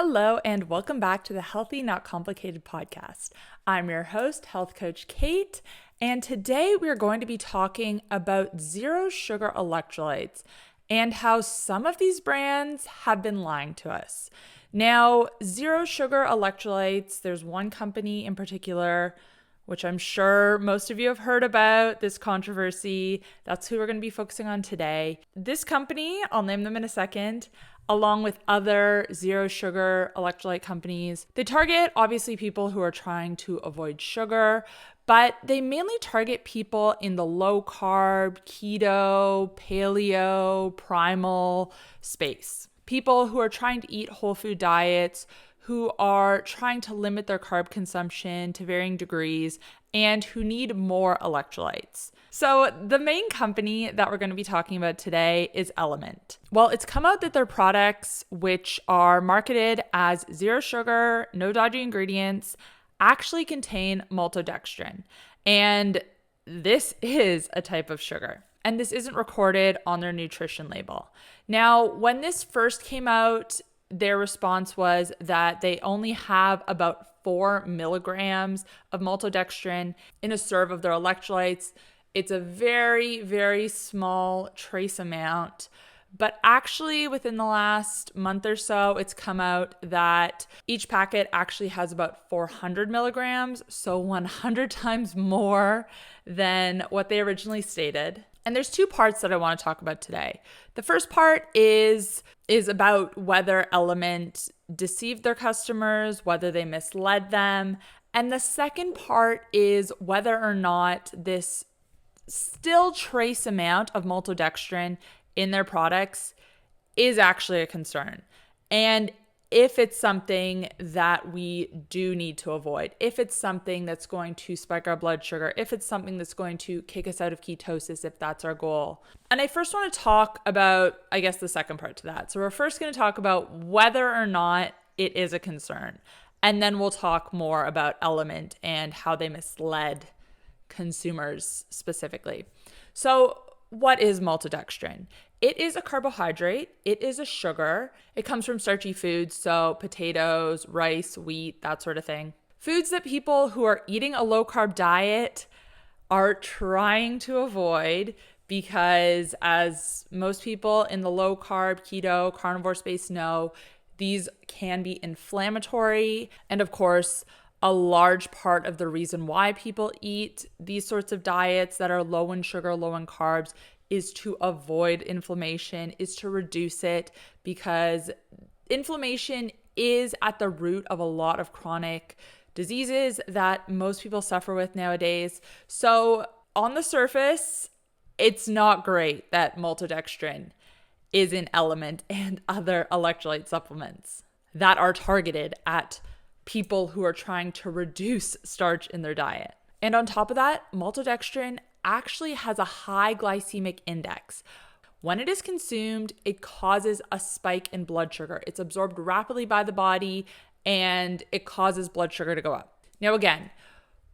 Hello, and welcome back to the Healthy Not Complicated podcast. I'm your host, Health Coach Kait, and today we are going to be talking about zero sugar electrolytes and how some of these brands have been lying to us. Now, zero sugar electrolytes, there's one company in particular, which I'm sure most of you have heard about, this controversy. That's who we're going to be focusing on today. This company, I'll name them in a second, along with other zero sugar electrolyte companies. They target obviously people who are trying to avoid sugar, but they mainly target people in the low carb, keto, paleo, primal space. People who are trying to eat whole food diets, who are trying to limit their carb consumption to varying degrees, and who need more electrolytes. So the main company that we're going to be talking about today is LMNT. Well, it's come out that their products, which are marketed as zero sugar, no dodgy ingredients, actually contain maltodextrin. And this is a type of sugar. And this isn't recorded on their nutrition label. Now, when this first came out, their response was that they only have about 4 milligrams of maltodextrin in a serve of their electrolytes. It's a very, very small trace amount. But actually, within the last month or so, it's come out that each packet actually has about 400 milligrams, so 100 times more than what they originally stated. And there's two parts that I want to talk about today. The first part is about whether LMNT deceived their customers, whether they misled them. And the second part is whether or not this still trace amount of maltodextrin in their products is actually a concern. And if it's something that we do need to avoid, if it's something that's going to spike our blood sugar, if it's something that's going to kick us out of ketosis, if that's our goal. And I first want to talk about, I guess, the second part to that. So we're first going to talk about whether or not it is a concern. And then we'll talk more about LMNT and how they misled consumers specifically. So what is maltodextrin? It is a carbohydrate. It is a sugar. It comes from starchy foods, so potatoes, rice, wheat, that sort of thing. Foods that people who are eating a low-carb diet are trying to avoid because, as most people in the low-carb, keto, carnivore space know, these can be inflammatory. And of course, a large part of the reason why people eat these sorts of diets that are low in sugar, low in carbs, is to avoid inflammation, is to reduce it, because inflammation is at the root of a lot of chronic diseases that most people suffer with nowadays. So on the surface, it's not great that maltodextrin is in LMNT and other electrolyte supplements that are targeted at people who are trying to reduce starch in their diet. And on top of that, maltodextrin actually has a high glycemic index. When it is consumed, it causes a spike in blood sugar. It's absorbed rapidly by the body and it causes blood sugar to go up. Now again,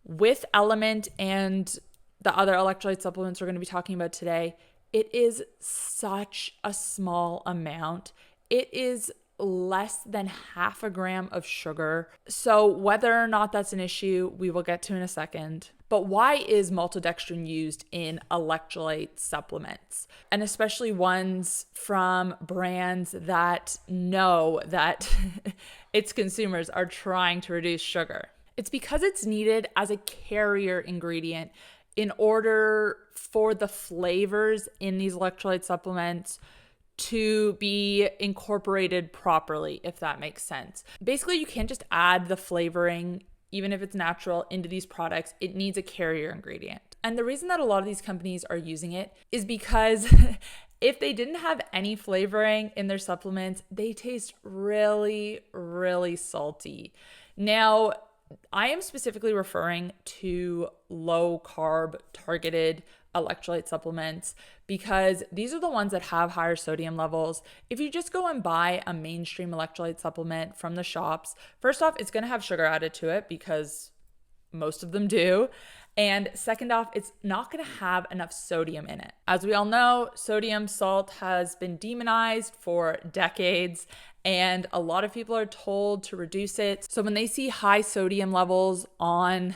with LMNT and the other electrolyte supplements we're going to be talking about today, it is such a small amount. It is less than half a gram of sugar. So whether or not that's an issue, we will get to in a second. But why is maltodextrin used in electrolyte supplements? And especially ones from brands that know that its consumers are trying to reduce sugar. It's because it's needed as a carrier ingredient in order for the flavors in these electrolyte supplements to be incorporated properly, if that makes sense. Basically, you can't just add the flavoring, even if it's natural, into these products. It needs a carrier ingredient. And the reason that a lot of these companies are using it is because if they didn't have any flavoring in their supplements, they taste really, really salty. Now, I am specifically referring to low carb targeted electrolyte supplements because these are the ones that have higher sodium levels. If you just go and buy a mainstream electrolyte supplement from the shops, first off, it's going to have sugar added to it because most of them do. And second off, it's not going to have enough sodium in it. As we all know, sodium salt has been demonized for decades, and a lot of people are told to reduce it. So when they see high sodium levels on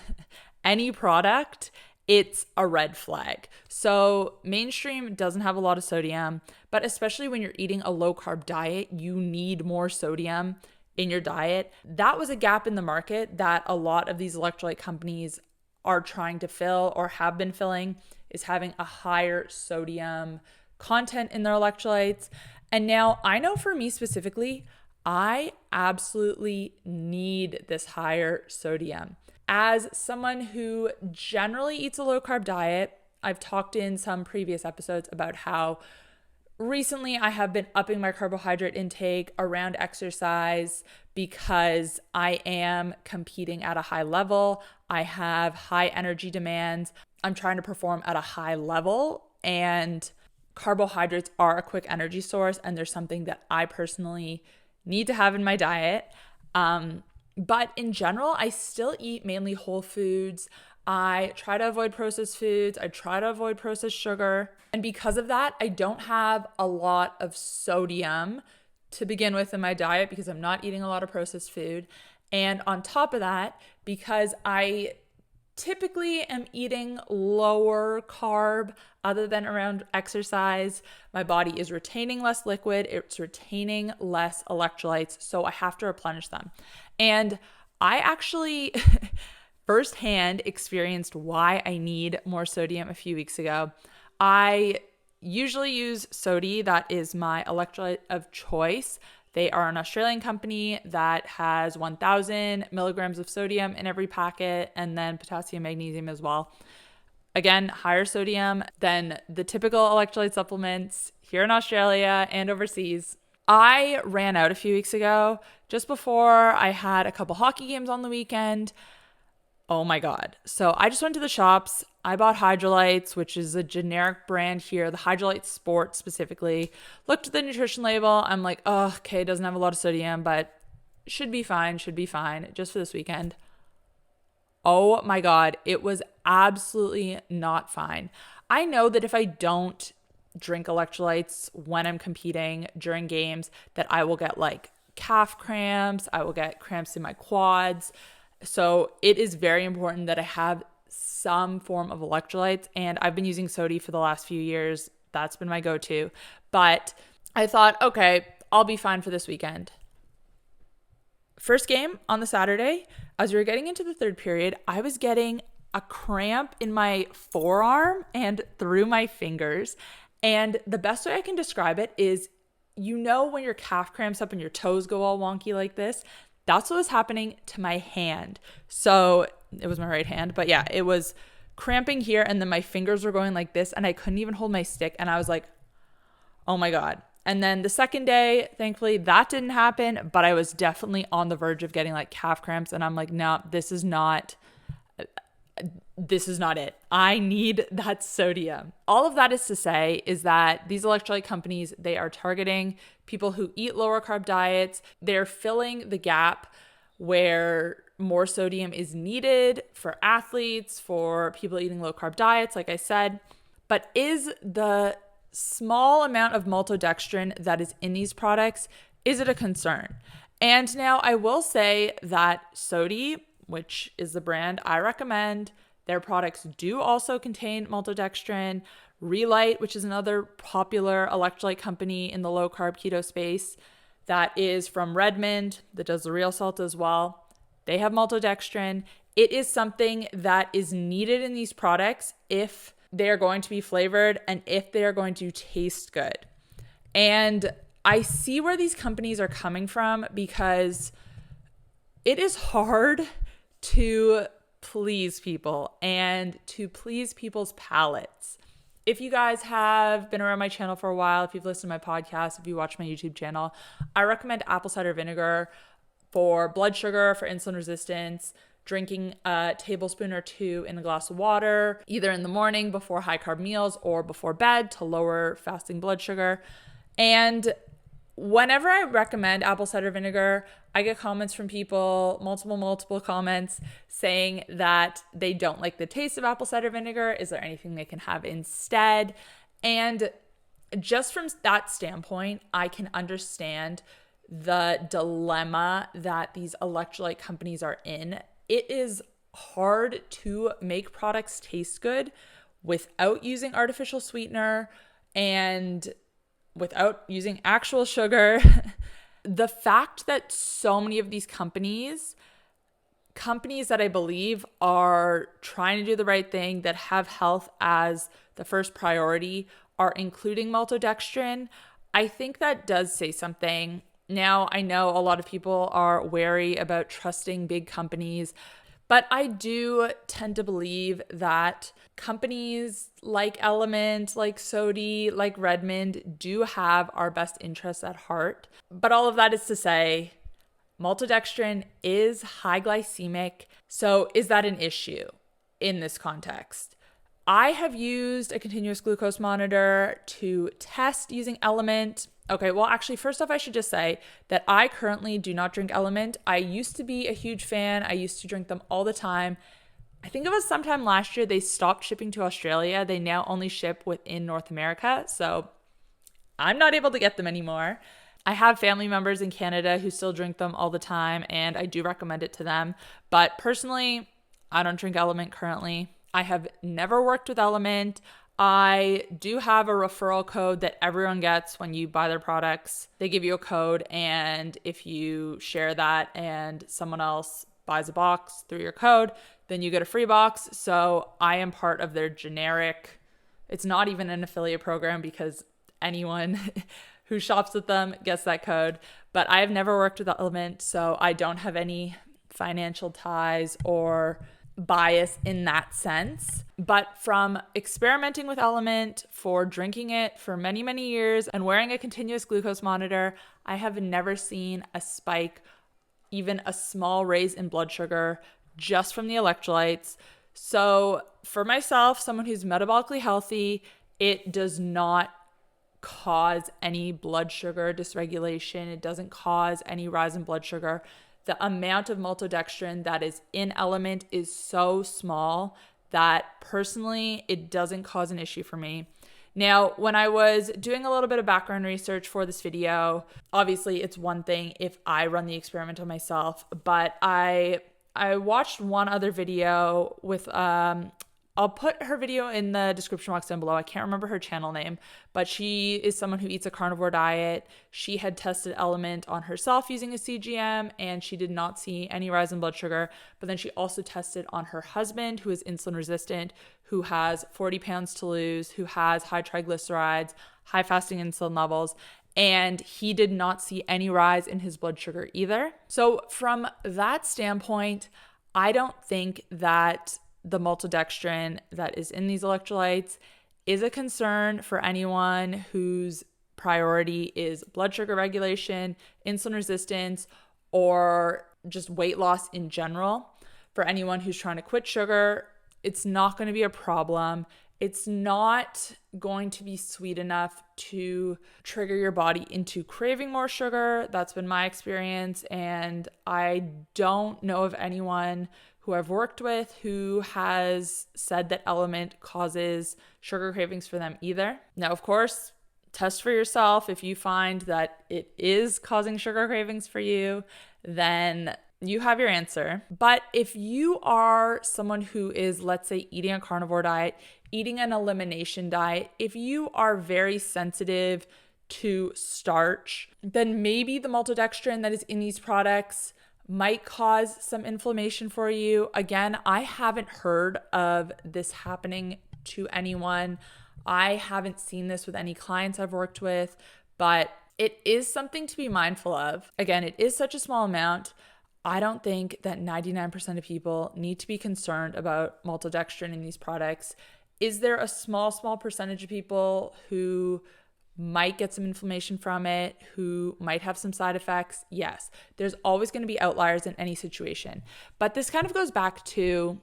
any product, it's a red flag. So mainstream doesn't have a lot of sodium, but especially when you're eating a low carb diet, you need more sodium in your diet. That was a gap in the market that a lot of these electrolyte companies are trying to fill or have been filling, is having a higher sodium content in their electrolytes. And now I know for me specifically, I absolutely need this higher sodium. As someone who generally eats a low carb diet, I've talked in some previous episodes about how recently I have been upping my carbohydrate intake around exercise because I am competing at a high level. I have high energy demands. I'm trying to perform at a high level, and carbohydrates are a quick energy source, and there's something that I personally need to have in my diet. But in general, I still eat mainly whole foods. I try to avoid processed foods. I try to avoid processed sugar. And because of that, I don't have a lot of sodium to begin with in my diet because I'm not eating a lot of processed food. And on top of that, because I typically am eating lower carb other than around exercise, my body is retaining less liquid, it's retaining less electrolytes, so I have to replenish them. And I actually firsthand experienced why I need more sodium a few weeks ago. I usually use Sodi, that is my electrolyte of choice. They are an Australian company that has 1,000 milligrams of sodium in every packet, and then potassium, magnesium as well. Again, higher sodium than the typical electrolyte supplements here in Australia and overseas. I ran out a few weeks ago, just before I had a couple hockey games on the weekend. Oh my God. So I just went to the shops. I bought Hydrolytes, which is a generic brand here, the Hydrolyte Sport specifically. Looked at the nutrition label. I'm like, oh, okay, it doesn't have a lot of sodium, but should be fine, just for this weekend. Oh my God, it was absolutely not fine. I know that if I don't drink electrolytes when I'm competing during games, that I will get like calf cramps, I will get cramps in my quads. So it is very important that I have some form of electrolytes, and I've been using Sodi for the last few years. That's been my go-to. But I thought, okay, I'll be fine for this weekend. First game on the Saturday, as we were getting into the third period, I was getting a cramp in my forearm and through my fingers. And the best way I can describe it is, you know, when your calf cramps up and your toes go all wonky like this, that's what was happening to my hand. So it was my right hand, but yeah, it was cramping here, and then my fingers were going like this, and I couldn't even hold my stick, and I was like, oh my God. And then the second day, thankfully, that didn't happen, but I was definitely on the verge of getting like calf cramps, and I'm like, no, this is not it. I need that sodium. All of that is to say is that these electrolyte companies, they are targeting people who eat lower carb diets. They're filling the gap where more sodium is needed for athletes, for people eating low carb diets, like I said. But is the small amount of maltodextrin that is in these products, is it a concern? And now I will say that Sodi, which is the brand I recommend, their products do also contain maltodextrin. Relight, which is another popular electrolyte company in the low carb keto space, that is from Redmond, that does the real salt as well. They have maltodextrin. It is something that is needed in these products if they are going to be flavored and if they are going to taste good. And I see where these companies are coming from, because it is hard to please people and to please people's palates. If you guys have been around my channel for a while, if you've listened to my podcast, if you watch my YouTube channel, I recommend apple cider vinegar for blood sugar, for insulin resistance, drinking a tablespoon or two in a glass of water, either in the morning before high carb meals or before bed to lower fasting blood sugar. And whenever I recommend apple cider vinegar, I get comments from people, multiple comments saying that they don't like the taste of apple cider vinegar. Is there anything they can have instead? And just from that standpoint, I can understand the dilemma that these electrolyte companies are in. It is hard to make products taste good without using artificial sweetener and without using actual sugar. The fact that so many of these companies that I believe are trying to do the right thing, that have health as the first priority, are including maltodextrin, I think that does say something. Now, I know a lot of people are wary about trusting big companies, but I do tend to believe that companies like LMNT, like Sodi, like Redmond do have our best interests at heart. But all of that is to say, maltodextrin is high glycemic. So is that an issue in this context? I have used a continuous glucose monitor to test using LMNT. Okay, well, actually, first off, I should just say that I currently do not drink LMNT. I used to be a huge fan. I used to drink them all the time. I think it was sometime last year they stopped shipping to Australia. They now only ship within North America. So I'm not able to get them anymore. I have family members in Canada who still drink them all the time, and I do recommend it to them. But personally, I don't drink LMNT currently. I have never worked with LMNT. I do have a referral code that everyone gets when you buy their products. They give you a code, and if you share that and someone else buys a box through your code, then you get a free box. So I am part of their generic, it's not even an affiliate program because anyone who shops with them gets that code. But I have never worked with LMNT, so I don't have any financial ties or bias in that sense. But from experimenting with LMNT, for drinking it for many, many years and wearing a continuous glucose monitor, I have never seen a spike, even a small raise in blood sugar just from the electrolytes. So for myself, someone who's metabolically healthy, it does not cause any blood sugar dysregulation. It doesn't cause any rise in blood sugar. The amount of maltodextrin that is in LMNT is so small that personally, it doesn't cause an issue for me. Now, when I was doing a little bit of background research for this video, obviously it's one thing if I run the experiment on myself, but I watched one other video with, I'll put her video in the description box down below. I can't remember her channel name, but she is someone who eats a carnivore diet. She had tested LMNT on herself using a CGM, and she did not see any rise in blood sugar. But then she also tested on her husband, who is insulin resistant, who has 40 pounds to lose, who has high triglycerides, high fasting insulin levels, and he did not see any rise in his blood sugar either. So from that standpoint, I don't think that the maltodextrin that is in these electrolytes is a concern for anyone whose priority is blood sugar regulation, insulin resistance, or just weight loss in general. For anyone who's trying to quit sugar, it's not going to be a problem. It's not going to be sweet enough to trigger your body into craving more sugar. That's been my experience, and I don't know of anyone who I've worked with who has said that LMNT causes sugar cravings for them either. Now, of course, test for yourself. If you find that it is causing sugar cravings for you, then you have your answer. But if you are someone who is, let's say, eating a carnivore diet, eating an elimination diet, if you are very sensitive to starch, then maybe the maltodextrin that is in these products might cause some inflammation for you. Again, I haven't heard of this happening to anyone. I haven't seen this with any clients I've worked with, but it is something to be mindful of. Again, it is such a small amount. I don't think that 99% of people need to be concerned about maltodextrin in these products. Is there a small percentage of people who might get some inflammation from it, who might have some side effects? Yes, there's always going to be outliers in any situation. But this kind of goes back to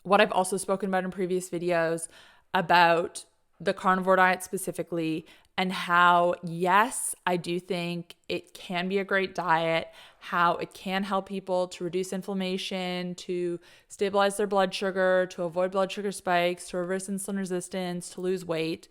what I've also spoken about in previous videos about the carnivore diet specifically, and how, yes, I do think it can be a great diet, how it can help people to reduce inflammation, to stabilize their blood sugar, to avoid blood sugar spikes, to reverse insulin resistance, to lose weight.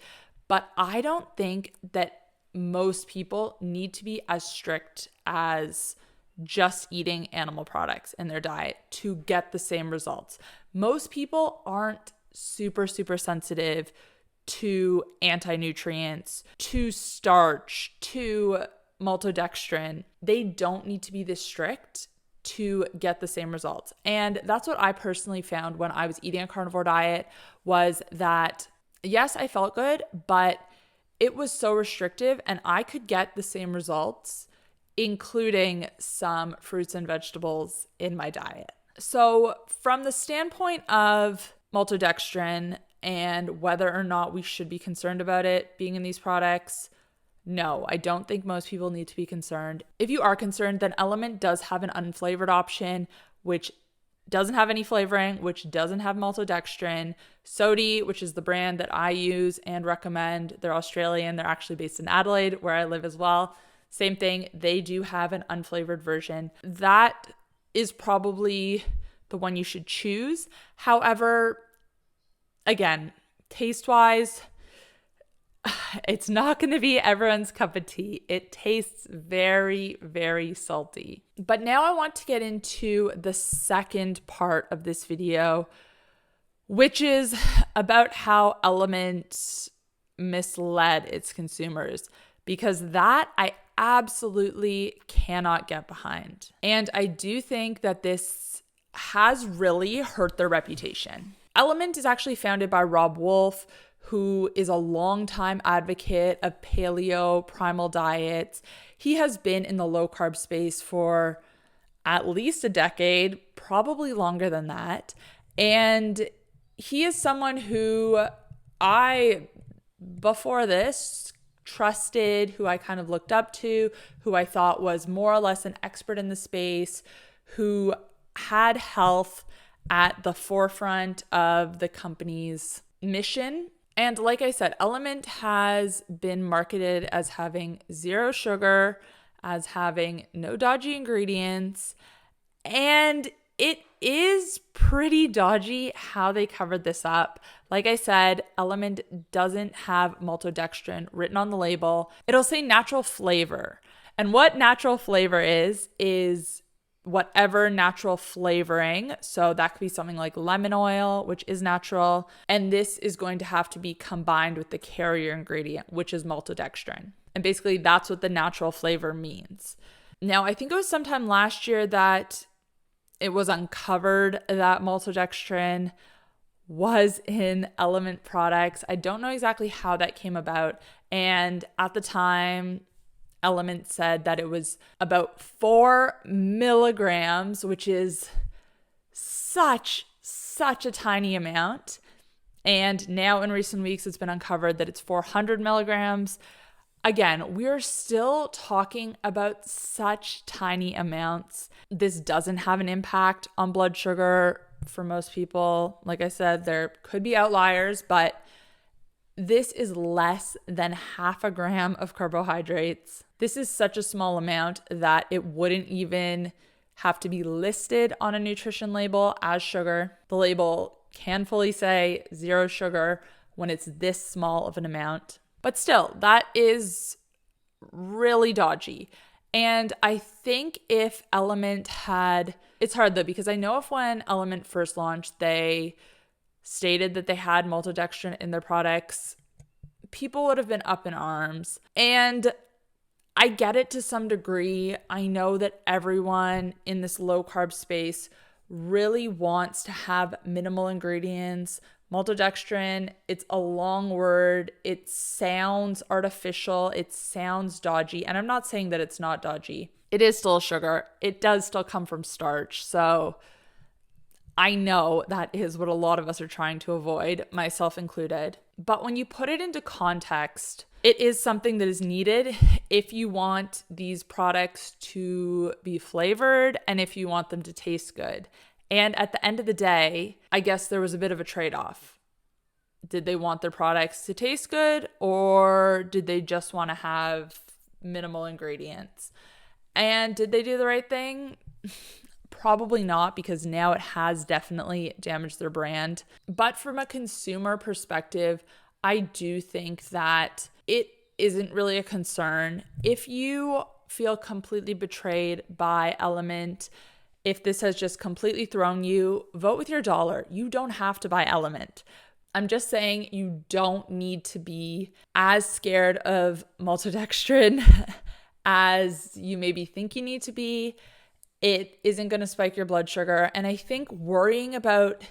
But I don't think that most people need to be as strict as just eating animal products in their diet to get the same results. Most people aren't super sensitive to anti-nutrients, to starch, to maltodextrin. They don't need to be this strict to get the same results. And that's what I personally found when I was eating a carnivore diet, was that yes, I felt good, but it was so restrictive and I could get the same results, including some fruits and vegetables in my diet. So from the standpoint of maltodextrin and whether or not we should be concerned about it being in these products, no, I don't think most people need to be concerned. If you are concerned, then LMNT does have an unflavored option, which doesn't have any flavoring, which doesn't have maltodextrin. Sodi, which is the brand that I use and recommend, they're Australian. They're actually based in Adelaide, where I live as well. Same thing, they do have an unflavored version. That is probably the one you should choose. However, again, taste-wise, it's not going to be everyone's cup of tea. It tastes very salty. But now I want to get into the second part of this video, which is about how LMNT misled its consumers, because that I absolutely cannot get behind. And I do think that this has really hurt their reputation. LMNT is actually founded by Rob Wolf, who is a longtime advocate of paleo primal diets. He has been in the low carb space for at least a decade, probably longer than that. And he is someone who I, before this, trusted, who I kind of looked up to, who I thought was more or less an expert in the space, who had health at the forefront of the company's mission. And like I said, LMNT has been marketed as having zero sugar, as having no dodgy ingredients, and it is pretty dodgy how they covered this up. Like I said, LMNT doesn't have maltodextrin written on the label. It'll say natural flavor. And what natural flavor is whatever natural flavoring. So that could be something like lemon oil, which is natural. And this is going to have to be combined with the carrier ingredient, which is maltodextrin. And basically that's what the natural flavor means. Now, I think it was sometime last year that it was uncovered that maltodextrin was in LMNT products. I don't know exactly how that came about. And at the time, LMNT said that it was about 4 milligrams, which is such a tiny amount. And now in recent weeks, it's been uncovered that it's 400 milligrams. Again, we're still talking about such tiny amounts. This doesn't have an impact on blood sugar for most people. Like I said, there could be outliers, but this is less than half a gram of carbohydrates. This is such a small amount that it wouldn't even have to be listed on a nutrition label as sugar. The label can fully say zero sugar when it's this small of an amount. But still, that is really dodgy. And I think if LMNT had, it's hard though, because I know if when LMNT first launched, they stated that they had maltodextrin in their products, people would have been up in arms. And I get it to some degree. I know that everyone in this low carb space really wants to have minimal ingredients. Maltodextrin, it's a long word. It sounds artificial. It sounds dodgy. And I'm not saying that it's not dodgy. It is still sugar. It does still come from starch. So I know that is what a lot of us are trying to avoid, myself included. But when you put it into context, it is something that is needed if you want these products to be flavored and if you want them to taste good. And at the end of the day, I guess there was a bit of a trade-off. Did they want their products to taste good, or did they just want to have minimal ingredients? And did they do the right thing? Probably not, because now it has definitely damaged their brand. But from a consumer perspective, I do think that it isn't really a concern. If you feel completely betrayed by LMNT, if this has just completely thrown you, vote with your dollar. You don't have to buy LMNT. I'm just saying you don't need to be as scared of maltodextrin as you maybe think you need to be. It isn't going to spike your blood sugar. And I think worrying about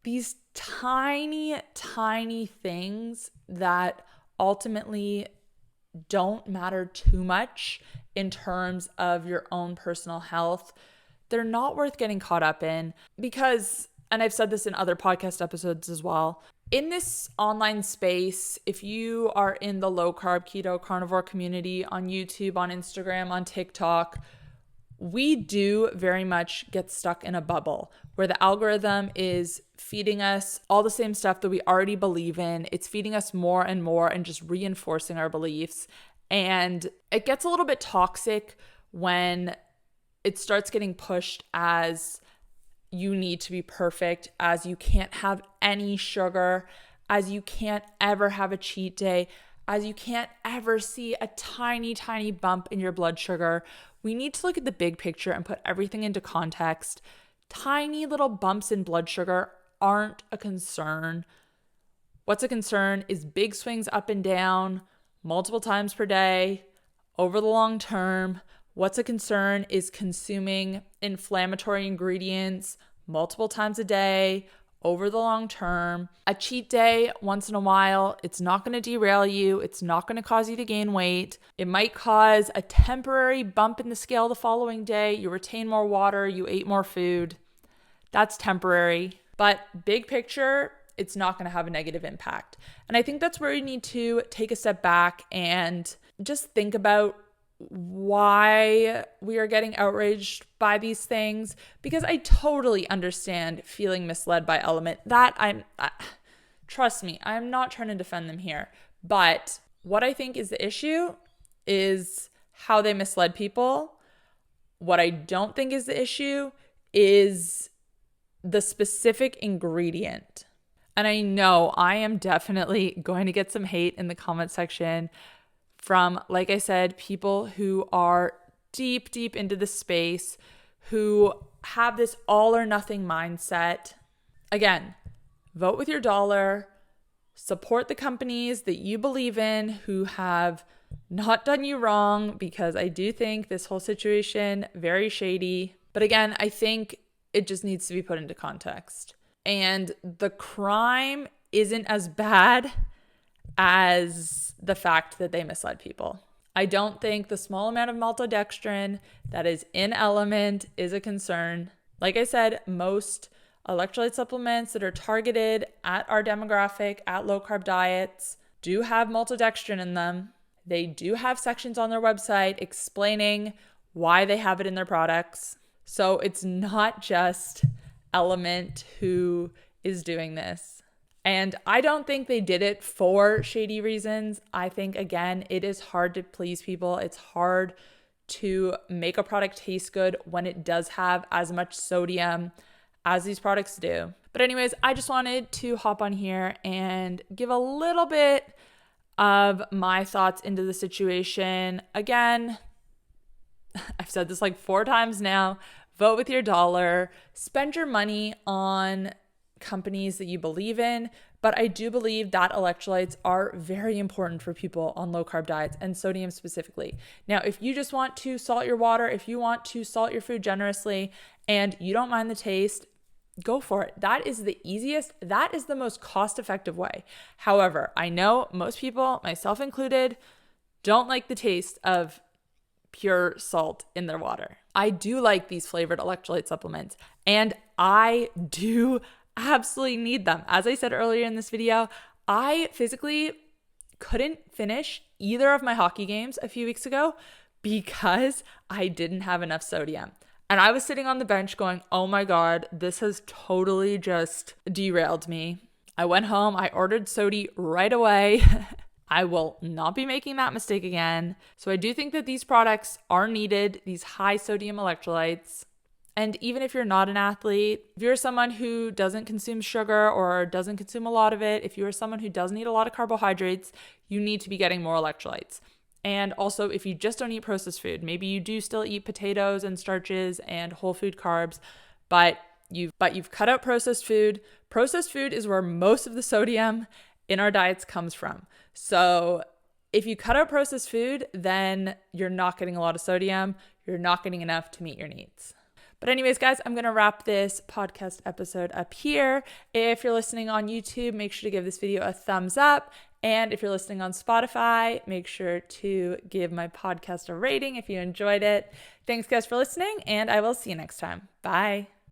these tiny, tiny things that ultimately don't matter too much in terms of your own personal health, they're not worth getting caught up in because, and I've said this in other podcast episodes as well, in this online space, if you are in the low-carb, keto, carnivore community on YouTube, on Instagram, on TikTok, we do very much get stuck in a bubble where the algorithm is feeding us all the same stuff that we already believe in. It's feeding us more and more and just reinforcing our beliefs. And it gets a little bit toxic when it starts getting pushed as you need to be perfect, as you can't have any sugar, as you can't ever have a cheat day, as you can't ever see a tiny, tiny bump in your blood sugar. We need to look at the big picture and put everything into context. Tiny little bumps in blood sugar aren't a concern. What's a concern is big swings up and down multiple times per day over the long term. What's a concern is consuming inflammatory ingredients multiple times a day over the long term. A cheat day once in a while, it's not going to derail you. It's not going to cause you to gain weight. It might cause a temporary bump in the scale the following day. You retain more water, you ate more food. That's temporary. But big picture, it's not going to have a negative impact. And I think that's where you need to take a step back and just think about why we are getting outraged by these things, because I totally understand feeling misled by LMNT. Trust me, I'm not trying to defend them here. But what I think is the issue is how they misled people. What I don't think is the issue is the specific ingredient. And I know I am definitely going to get some hate in the comment section from, like I said, people who are deep, deep into the space, who have this all or nothing mindset. Again, vote with your dollar, support the companies that you believe in who have not done you wrong, because I do think this whole situation very shady. But again, I think it just needs to be put into context. And the crime isn't as bad as the fact that they misled people. I don't think the small amount of maltodextrin that is in LMNT is a concern. Like I said, most electrolyte supplements that are targeted at our demographic, at low-carb diets, do have maltodextrin in them. They do have sections on their website explaining why they have it in their products. So it's not just LMNT who is doing this. And I don't think they did it for shady reasons. I think, again, it is hard to please people. It's hard to make a product taste good when it does have as much sodium as these products do. But anyways, I just wanted to hop on here and give a little bit of my thoughts into the situation. Again, I've said this like 4 times now. Vote with your dollar. Spend your money on companies that you believe in, but I do believe that electrolytes are very important for people on low carb diets, and sodium specifically. Now, if you just want to salt your water, if you want to salt your food generously and you don't mind the taste, go for it. That is the easiest, that is the most cost-effective way. However, I know most people, myself included, don't like the taste of pure salt in their water. I do like these flavored electrolyte supplements, and I do absolutely need them. As I said earlier in this video, I physically couldn't finish either of my hockey games a few weeks ago because I didn't have enough sodium. And I was sitting on the bench going, oh my God, this has totally just derailed me. I went home, I ordered Sodi right away. I will not be making that mistake again. So I do think that these products are needed, these high sodium electrolytes. And even if you're not an athlete, if you're someone who doesn't consume sugar or doesn't consume a lot of it, if you are someone who doesn't eat a lot of carbohydrates, you need to be getting more electrolytes. And also, if you just don't eat processed food, maybe you do still eat potatoes and starches and whole food carbs, but you've cut out processed food. Processed food is where most of the sodium in our diets comes from. So if you cut out processed food, then you're not getting a lot of sodium. You're not getting enough to meet your needs. But anyways, guys, I'm going to wrap this podcast episode up here. If you're listening on YouTube, make sure to give this video a thumbs up. And if you're listening on Spotify, make sure to give my podcast a rating if you enjoyed it. Thanks, guys, for listening, and I will see you next time. Bye.